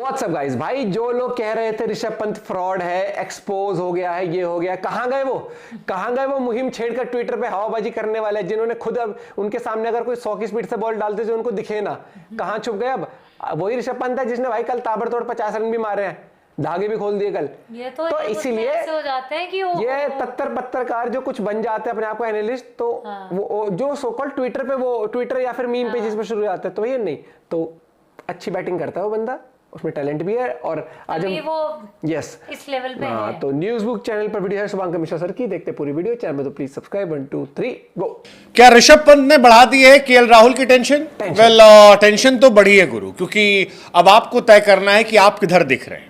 WhatsApp guys, भाई जो लोग कह रहे थे ऋषभ पंत फ्रॉड है, एक्सपोज हो गया है, ये हो गया, कहां गए वो मुहिम छेड़कर ट्विटर पे हवाबाजी करने वाले, जिन्होंने खुद अब उनके सामने अगर कोई 100 की स्पीड से बॉल डालते जो उनको दिखे ना, कहां छुप गए अब? वही ऋषभ पंत है जिसने भाई कल ताबड़तोड़ 50 रन भी मारे हैं, धागे भी खोल दिए कल। ये तो इसीलिए हो जाते हैं कि ये तत्तर पत्रकार जो कुछ बन जाते हैं अपने आप को एनालिस्ट, तो हाँ। वो जो सो कॉल्ड ट्विटर पे, वो ट्विटर या फिर मीम पेजेस पे शुरू जाते हैं, तो ये नहीं, तो अच्छी बैटिंग करता है वो बंदा, उसमें टैलेंट भी है। और आज हम वो यस इस लेवल पे है। तो न्यूज़ बुक चैनल पर वीडियो है शुभांकर मिश्रा सर की, देखते पूरी वीडियो चैनल में, तो प्लीज सब्सक्राइब। 1 2 3 गो। क्या ऋषभ पंत ने बढ़ा दी है केएल राहुल की टेंशन? वेल, टेंशन तो बढ़ी है गुरु, क्योंकि अब आपको तय करना है कि आप किधर दिख रहे हैं।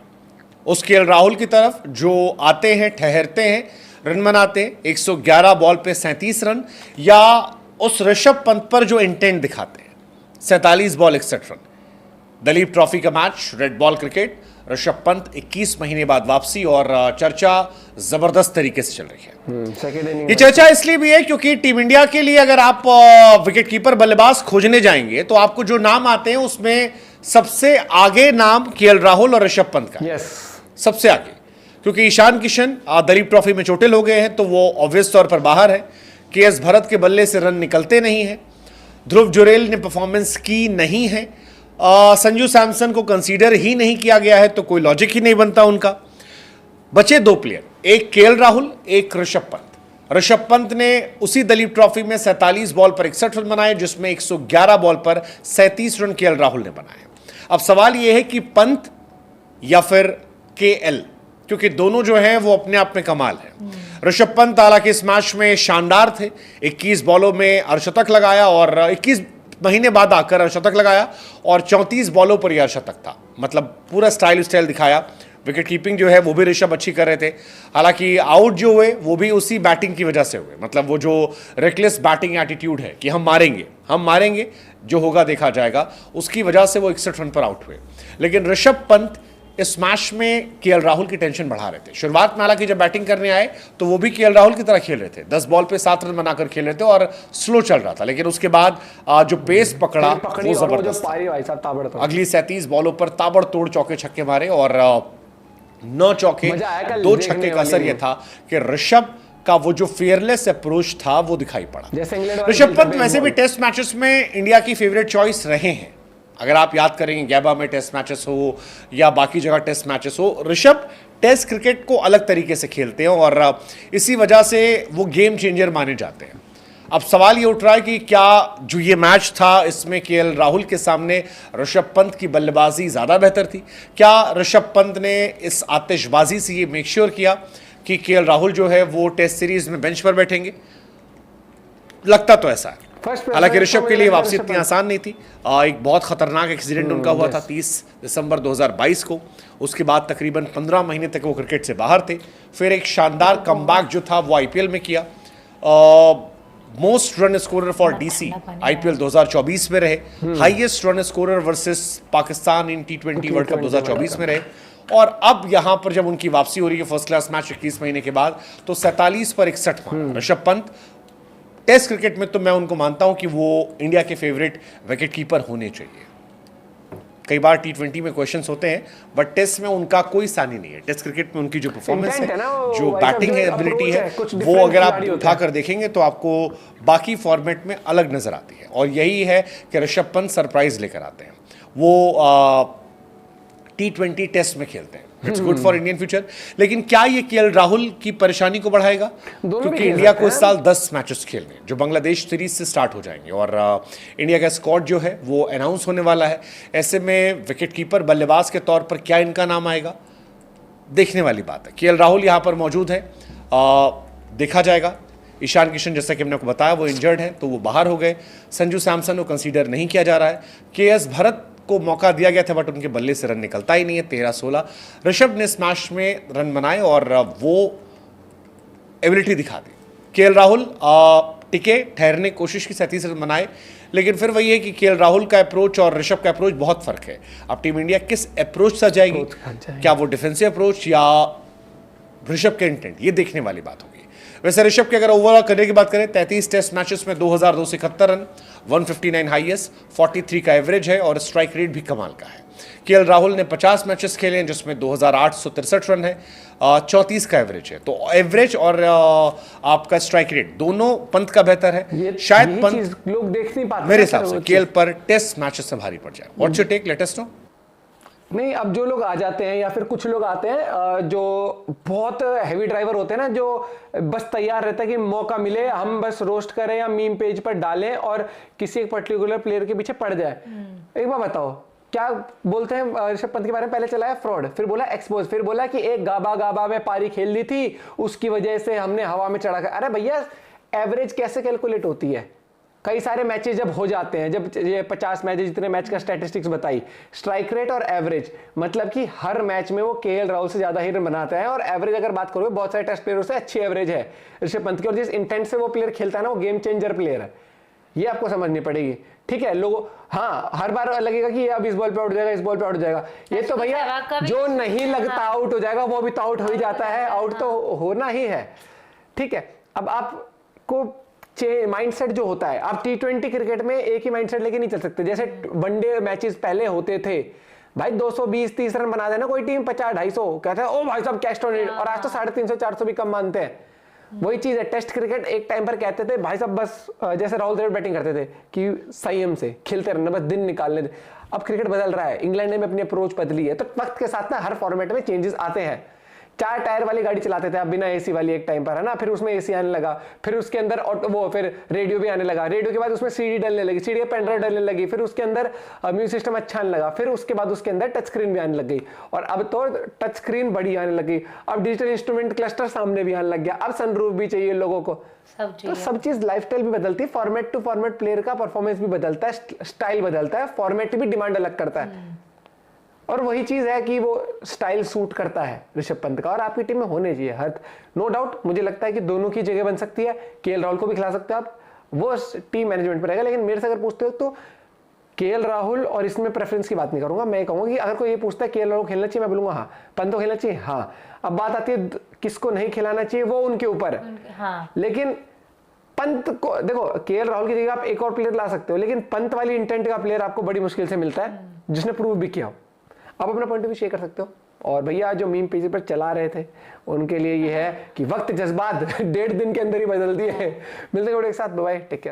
उस केएल राहुल की तरफ जो आते हैं, ठहरते हैं, रन बनाते हैं 111 बॉल पे 37 रन, या उस ऋषभ पंत पर जो इंटेंट दिखाते हैं 47 बॉल 61 रन। दलीप ट्रॉफी का match, red ball cricket, Rishabh Pant 21 महीने बाद वापसी, और चर्चा जबरदस्त तरीके से चल रही है। ये चर्चा इसलिए भी है क्योंकि टीम इंडिया के लिए अगर आप विकेट कीपर बल्लेबाज खोजने जाएंगे तो आपको जो नाम आते हैं उसमें सबसे आगे नाम केएल राहुल और ऋषभ पंत का। सबसे आगे, क्योंकि ईशान किशन दलीप ट्रॉफी में चोटिल हो गए हैं, तो वो ऑब्वियस तौर पर बाहर है। केएस भरत के बल्ले से रन निकलते नहीं है। ध्रुव जुरेल ने परफॉर्मेंस की नहीं है। संजू सैमसन को कंसीडर ही नहीं किया गया है, तो कोई लॉजिक ही नहीं बनता उनका। बचे 2 प्लेयर, एक केएल राहुल, एक ऋषभ पंत। ऋषभ पंत ने उसी दलीप ट्रॉफी में 47 बॉल पर 61 रन बनाए, जिसमें 111 बॉल पर 37 रन केएल राहुल ने बनाए। अब सवाल यह है कि पंत या फिर केएल, क्योंकि दोनों जो हैं वो अपने आप में कमाल है। ऋषभ पंत हालांकि इस मैच में शानदार थे, 21 बॉलों में अर्धशतक लगाया, और 21 महीने बाद आकर अर्धशतक लगाया, और 34 बॉलों पर यह अर्धशतक था। मतलब पूरा स्टाइल दिखाया। विकेट कीपिंग जो है वो भी ऋषभ अच्छी कर रहे थे। हालांकि आउट जो हुए वो भी उसी बैटिंग की वजह से हुए, मतलब वो जो रेकलेस बैटिंग एटीट्यूड है कि हम मारेंगे, जो होगा देखा जाएगा, उसकी वजह से वो 61 रन पर आउट हुए। लेकिन ऋषभ पंत इस मैच में केएल राहुल की टेंशन बढ़ा रहे थे। शुरुआत में हालांकि जब बैटिंग करने आए तो वो भी केएल राहुल की तरह खेल रहे थे, 10 बॉल पे 7 रन बनाकर खेल रहे थे और स्लो चल रहा था। लेकिन उसके बाद जो पेस पकड़ा वो जबरदस्त। अगली 37 बॉलों पर ताबड़तोड़ चौके छक्के मारे, और 9 चौके 2 छक्के का असर यह था कि ऋषभ का वो जो फेयरलेस अप्रोच था वो दिखाई पड़ा। ऋषभ पंत वैसे भी टेस्ट मैचेस में इंडिया की फेवरेट चॉइस रहे हैं। अगर आप याद करेंगे, गैबा में टेस्ट मैचेस हो या बाकी जगह टेस्ट मैचेस हो, ऋषभ टेस्ट क्रिकेट को अलग तरीके से खेलते हैं, और इसी वजह से वो गेम चेंजर माने जाते हैं। अब सवाल ये उठ रहा है कि क्या जो ये मैच था इसमें केएल राहुल के सामने ऋषभ पंत की बल्लेबाजी ज़्यादा बेहतर थी? क्या ऋषभ पंत ने इस आतिशबाजी से ये मेक श्योर किया कि केएल राहुल जो है वो टेस्ट सीरीज में बेंच पर बैठेंगे? लगता तो ऐसा है। हालांकि ऋषभ के लिए वापसी इतनी आसान नहीं थी। एक बहुत खतरनाक एक्सीडेंट उनका हुआ था 30 दिसंबर 2022 को। उसके बाद तकरीबन 15 महीने तक वो क्रिकेट से बाहर थे। फिर एक शानदार कमबैक जो था वो आईपीएल में किया। Most run scorer for DC IPL 2024 में रहे। Highest run scorer versus Pakistan in T20 world cup 2024 में रहे। और अब यहां पर जब उनकी वापसी हो रही है फर्स्ट क्लास मैच 21 महीने के बाद, तो 47 पर 61 मारा ऋषभ पंत। टेस्ट क्रिकेट में तो मैं उनको मानता हूं कि वो इंडिया के फेवरेट विकेट कीपर होने चाहिए। कई बार T20 में क्वेश्चंस होते हैं, बट टेस्ट में उनका कोई सानी नहीं है। टेस्ट क्रिकेट में उनकी जो परफॉर्मेंस है, जो बैटिंग है, एबिलिटी है, वो अगर आप उठाकर देखेंगे तो आपको बाकी फॉर्मेट में अलग नजर आती है। और यही है कि ऋषभ पंत सरप्राइज लेकर आते हैं। वो T20 टेस्ट में खेलते हैं। It's good for Indian future. लेकिन क्या ये केएल राहुल की परेशानी को बढ़ाएगा? क्योंकि इंडिया को इस साल 10 मैचेस खेलने जो बांग्लादेश सीरीज से स्टार्ट हो जाएंगे, और इंडिया का स्क्वाड जो है वो अनाउंस होने वाला है। ऐसे में विकेट कीपर बल्लेबाज के तौर पर क्या इनका नाम आएगा, देखने वाली बात है। केएल राहुल यहाँ पर मौजूद है, देखा जाएगा। ईशान किशन जैसा कि हमने आपको बताया वो इंजर्ड है, तो वो बाहर हो गए। संजू सैमसन को कंसीडर नहीं किया जा रहा है। केएस भरत को मौका दिया गया था, बट उनके बल्ले से रन निकलता ही नहीं है। 13-16 ऋषभ ने स्मैश में रन बनाए और वो एबिलिटी दिखा दी। केएल राहुल टिके, ठहरने की कोशिश की, 37 रन बनाए। लेकिन फिर वही है कि केएल राहुल का अप्रोच और ऋषभ का अप्रोच बहुत फर्क है। अब टीम इंडिया किस अप्रोच से जाएगी, क्या वो डिफेंसिव अप्रोच या ऋषभ के इंटेंट, ये देखने वाली बात होगी। वैसे ऋषभ के अगर ओवरऑल करने की बात करें, 33 टेस्ट मैचेस में 2271 रन, 159 हाईएस्ट, 43 का एवरेज है, और स्ट्राइक रेट भी कमाल का है। केएल राहुल ने 50 मैचेस खेले हैं जिसमें 2863 रन है, 34 का एवरेज है। तो एवरेज और आपका स्ट्राइक रेट दोनों पंत का बेहतर है। शायद पंत लोग देख नहीं पाते मेरे हिसाब से केएल पर टेस्ट मैचेस से भारी पड़ जाए। What's your take, let us know. नहीं, अब जो लोग आ जाते हैं या फिर कुछ लोग आते हैं जो बहुत हैवी ड्राइवर होते हैं ना, जो बस तैयार रहता है कि मौका मिले हम बस रोस्ट करें या मीम पेज पर डालें और किसी एक पर्टिकुलर प्लेयर के पीछे पड़ जाए। एक बार बताओ, क्या बोलते हैं ऋषभ पंत के बारे में? पहले चलाया फ्रॉड, फिर बोला एक्सपोज, फिर बोला कि एक गाबा में पारी खेल ली थी उसकी वजह से हमने हवा में चढ़ा कर। अरे भैया, एवरेज कैसे कैलकुलेट होती है? कई सारे मैचेस जब हो जाते हैं, जब ये 50 मैच जितने मैच का स्टैटिस्टिक्स बताई, स्ट्राइक रेट और एवरेज, मतलब कि हर मैच में वो केएल राहुल से ज्यादा ही रन बनाते हैं। और एवरेज अगर बात करोगे, बहुत सारे टेस्ट प्लेयरों से अच्छी एवरेज है ऋषभ पंत की, और जिस इंटेंट से वो प्लेयर खेलता है ना, वो गेम चेंजर प्लेयर है, ये आपको समझनी पड़ेगी। ठीक है, लोग हाँ हर बार लगेगा कि अब इस बॉल पे आउट हो जाएगा, इस बॉल पे आउट हो जाएगा, ये तो भैया जो नहीं लगता आउट हो जाएगा वो भी तो आउट हो ही जाता है, आउट तो होना ही है। ठीक है, अब आपको माइंडसेट जो होता है, आप टी20 क्रिकेट में एक ही माइंडसेट लेके नहीं चल सकते। जैसे वनडे मैचेस पहले होते थे, भाई 220-30 रन बना देना कोई टीम, 50-250 कहते हैं ओ भाई साहब कैच ऑन, और आज तो 350-400 भी कम मानते हैं। वही चीज है टेस्ट क्रिकेट। एक टाइम पर कहते थे भाई साहब बस जैसे राहुल द्रविड़ बैटिंग करते थे कि संयम से खेलते रहना, बस दिन निकालने। अब क्रिकेट बदल रहा है, इंग्लैंड ने अपनी अप्रोच बदली है, तो वक्त के साथ ना हर फॉर्मेट में चेंजेस आते हैं। 4 टायर वाली गाड़ी चलाते थे आप बिना एसी वाली एक टाइम पर, है ना, फिर उसमें एसी आने लगा, फिर उसके अंदर वो फिर रेडियो भी आने लगा, रेडियो के बाद उसमें सीडी डलने लगी, सीडी पेन ड्राइव डलने लगी, फिर उसके अंदर म्यूजिक सिस्टम अच्छा आने लगा, फिर उसके बाद उसके अंदर टच स्क्रीन भी आने लग गई, और अब तो टच स्क्रीन बड़ी आने लगी, अब डिजिटल इंस्ट्रूमेंट क्लस्टर सामने भी आने लग गया, अब सनरूफ भी चाहिए लोगों को। तो सब चीज लाइफस्टाइल भी बदलती है, फॉर्मेट टू फॉर्मेट प्लेयर का परफॉर्मेंस भी बदलता है, स्टाइल बदलता है, फॉर्मेट भी डिमांड अलग करता है। और वही चीज है कि वो स्टाइल सूट करता है ऋषभ पंत का, और आपकी टीम में होने चाहिए हर, नो डाउट। मुझे लगता है कि दोनों की जगह बन सकती है, केएल राहुल को भी खिला सकते हैं आप, वो टीम मैनेजमेंट पर रहेगा। लेकिन मेरे से अगर पूछते हो तो केएल राहुल, और इसमें प्रेफरेंस की बात नहीं करूंगा, मैं कहूंगा कि अगर कोई ये पूछता है केएल राहुल खेलना चाहिए, मैं बोलूंगा हाँ। पंत को खेलना चाहिए, हाँ। अब बात आती है किसको नहीं खिलाना चाहिए, वो उनके ऊपर है। हाँ। लेकिन पंत को देखो, केएल राहुल की जगह आप एक और प्लेयर ला सकते हो, लेकिन पंत वाली इंटेंट का प्लेयर आपको बड़ी मुश्किल से मिलता है जिसने प्रूव भी किया हो। आप अपना पॉइंट ऑफ व्यू शेयर कर सकते हो। और भैया जो मीम पेज पर चला रहे थे उनके लिए ये है कि वक्त जज्बात 1.5 दिन के अंदर ही बदल दिए। मिलते हैं एक साथ, बाय, टेक केयर।